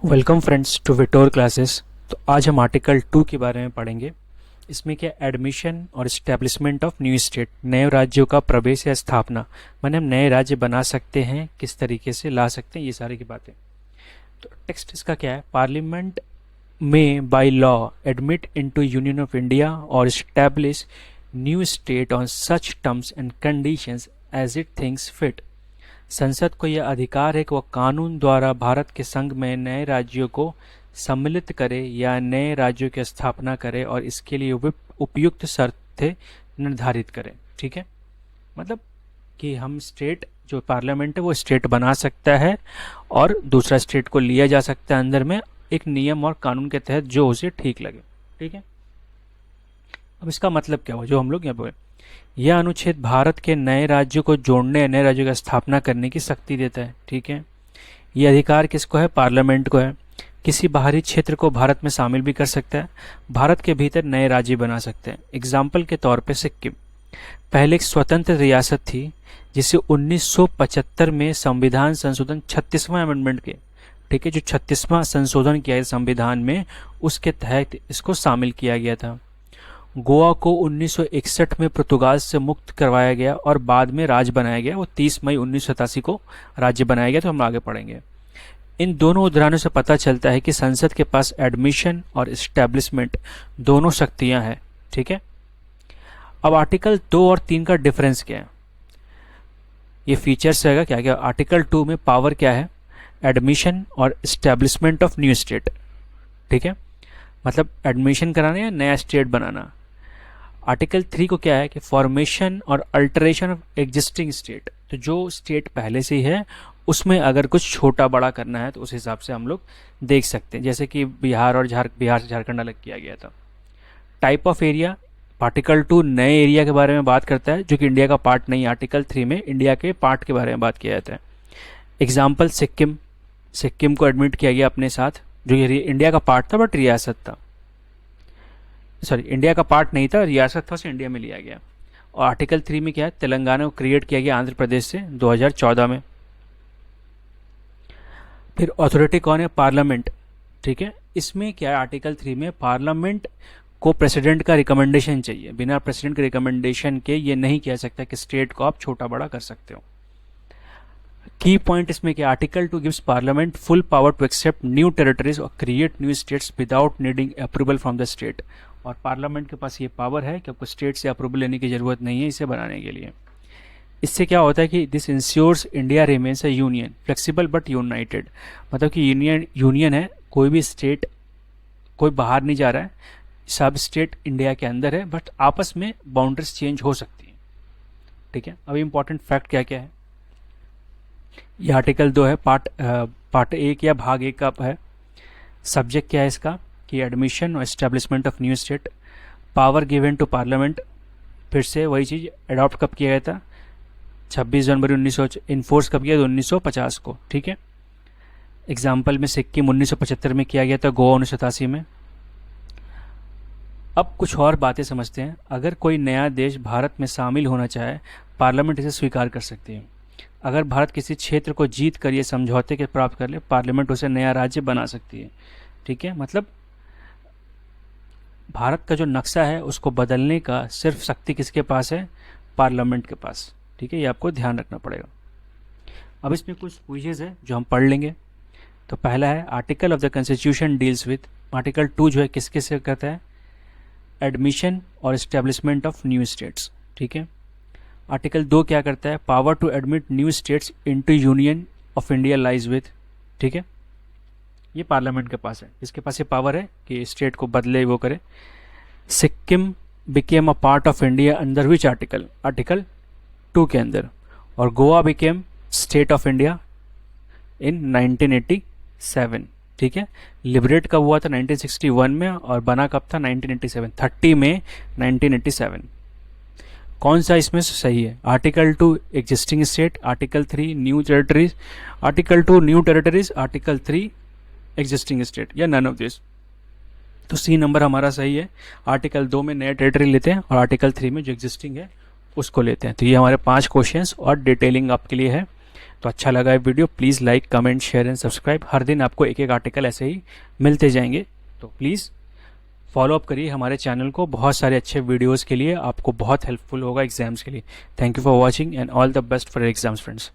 Welcome friends to विटोर classes. तो आज हम आर्टिकल 2 के बारे में पढ़ेंगे। इसमें क्या एडमिशन और इस्टेब्लिशमेंट ऑफ न्यू स्टेट, नए राज्यों का प्रवेश या स्थापना, माने हम नए राज्य बना सकते हैं, किस तरीके से ला सकते हैं, ये सारी की बातें। तो टेक्स्ट इसका क्या है, पार्लियामेंट में by law admit into union of India और establish new state on such terms and conditions as it thinks fit. संसद को यह अधिकार है कि वह कानून द्वारा भारत के संघ में नए राज्यों को सम्मिलित करे या नए राज्यों की स्थापना करे और इसके लिए उपयुक्त शर्तें निर्धारित करे। ठीक है, मतलब कि हम स्टेट, जो पार्लियामेंट है वो स्टेट बना सकता है और दूसरा स्टेट को लिया जा सकता है अंदर में एक नियम और कानून के तहत जो उसे ठीक लगे। ठीक है, अब इसका मतलब क्या हुआ जो हम लोग यहाँ पे, यह अनुच्छेद भारत के नए राज्यों को जोड़ने, नए राज्यों की स्थापना करने की शक्ति देता है। ठीक है, यह अधिकार किसको है, पार्लियामेंट को है। किसी बाहरी क्षेत्र को भारत में शामिल भी कर सकता है, भारत के भीतर नए राज्य बना सकते हैं। एग्जाम्पल के तौर पे सिक्किम पहले एक स्वतंत्र रियासत थी जिसे 1975 में संविधान संशोधन 36वां अमेंडमेंट के, ठीक है, जो 36वां संशोधन किया है संविधान में, उसके तहत इसको शामिल किया गया था। गोवा को 1961 में पुर्तगाल से मुक्त करवाया गया और बाद में राज्य बनाया गया, वो 30 मई 1987 को राज्य बनाया गया। तो हम आगे पढ़ेंगे। इन दोनों उदाहरणों से पता चलता है कि संसद के पास एडमिशन और इस्टेब्लिशमेंट दोनों शक्तियां हैं। ठीक है, अब आर्टिकल 2 और 3 का डिफरेंस क्या है, ये फीचर्स रहेगा क्या क्या। आर्टिकल 2 में पावर क्या है, एडमिशन और इस्टेब्लिशमेंट ऑफ न्यू स्टेट। ठीक है, मतलब एडमिशन कराना या नया स्टेट बनाना। आर्टिकल 3 को क्या है कि फॉर्मेशन और अल्टरेशन ऑफ एग्जिस्टिंग स्टेट, तो जो स्टेट पहले से ही है उसमें अगर कुछ छोटा बड़ा करना है तो उस हिसाब से हम लोग देख सकते हैं, जैसे कि बिहार से झारखंड अलग किया गया था। टाइप ऑफ एरिया, आर्टिकल 2 नए एरिया के बारे में बात करता है जो कि इंडिया का पार्ट नहीं है। आर्टिकल 3 में इंडिया के पार्ट के बारे में बात किया जाता है। एग्जाम्पल सिक्किम, सिक्किम को एडमिट किया गया अपने साथ, जो ये इंडिया का पार्ट था बट रियासत था, सॉरी इंडिया का पार्ट नहीं था, रियासत था, उसे इंडिया में लिया गया। और आर्टिकल 3 में क्या है, तेलंगाना को क्रिएट किया गया आंध्र प्रदेश से 2014 में। फिर अथॉरिटी कौन है, पार्लियामेंट। ठीक है, इसमें क्या है, आर्टिकल 3 में पार्लियामेंट को प्रेसिडेंट का रिकमेंडेशन चाहिए, बिना प्रेसिडेंट के रिकमेंडेशन के ये नहीं कह सकता कि स्टेट को आप छोटा बड़ा कर सकते हो। की पॉइंट इसमें क्या, article 2 gives parliament full power to accept new territories और create new states without needing approval from the state. और पार्लियामेंट के पास ये पावर है कि आपको स्टेट से अप्रूवल लेने की जरूरत नहीं है इसे बनाने के लिए। इससे क्या होता है कि this ensures India remains a union flexible but united, मतलब कि यूनियन है, कोई भी स्टेट, कोई बाहर नहीं जा रहा है, सब स्टेट इंडिया के अंदर है, बट आपस में बाउंड्रीज चेंज हो सकती है। ठीक है, अब इंपॉर्टेंट फैक्ट क्या क्या है, ये आर्टिकल 2 है, पार्ट 1 या भाग 1 का है। सब्जेक्ट क्या है इसका कि एडमिशन और establishment of new state. Power given to parliament, फिर से वही चीज़, अडॉप्ट कब किया गया था, 26 जनवरी 1900, इन्फोर्स कब किया, 1950 को। ठीक है, एग्जाम्पल में सिक्किम 1975 में किया गया था, गोवा 1987 में। अब कुछ और बातें समझते हैं। अगर कोई नया देश भारत में शामिल होना चाहे, पार्लियामेंट इसे स्वीकार कर सकती है। अगर भारत किसी क्षेत्र को जीत कर ये समझौते के प्राप्त कर ले, पार्लियामेंट उसे नया राज्य बना सकती है। ठीक है, मतलब भारत का जो नक्शा है उसको बदलने का सिर्फ शक्ति किसके पास है, पार्लियामेंट के पास। ठीक है, ये आपको ध्यान रखना पड़ेगा। अब इसमें कुछ क्विजेज है जो हम पढ़ लेंगे। तो पहला है, article of the constitution deals with, article 2 जो है किसके से कहता है, एडमिशन और एस्टेब्लिशमेंट ऑफ न्यू स्टेट्स। ठीक है, आर्टिकल 2 क्या करता है, power to admit new states into union of India lies with. ठीक है, ये पार्लियामेंट के पास है, इसके पास ये पावर है कि स्टेट को बदले, वो करे। Sikkim became a part of India under which article, article 2 के अंदर। और Goa became state of India in 1987। ठीक है, लिबरेट कब हुआ था, 1961 में, और बना कब था, 1987, 30 में 1987। कौन सा इसमें सही है, article 2 existing state, article 3 new territories, article 2 new territories, article 3 existing state, या नन ऑफ दिस। तो सी नंबर हमारा सही है। आर्टिकल 2 में नए टेरिटरी लेते हैं और आर्टिकल 3 में जो एग्जिस्टिंग है उसको लेते हैं। तो ये हमारे 5 क्वेश्चंस और डिटेलिंग आपके लिए है। तो अच्छा लगा ये video, please like comment share and subscribe. हर दिन आपको एक एक आर्टिकल ऐसे ही मिलते जाएंगे, तो प्लीज़ फॉलो अप करिए हमारे चैनल को। बहुत सारे अच्छे वीडियोज़ के लिए आपको बहुत हेल्पफुल होगा एग्जाम्स के लिए। Thank you for watching and all the best for exams friends.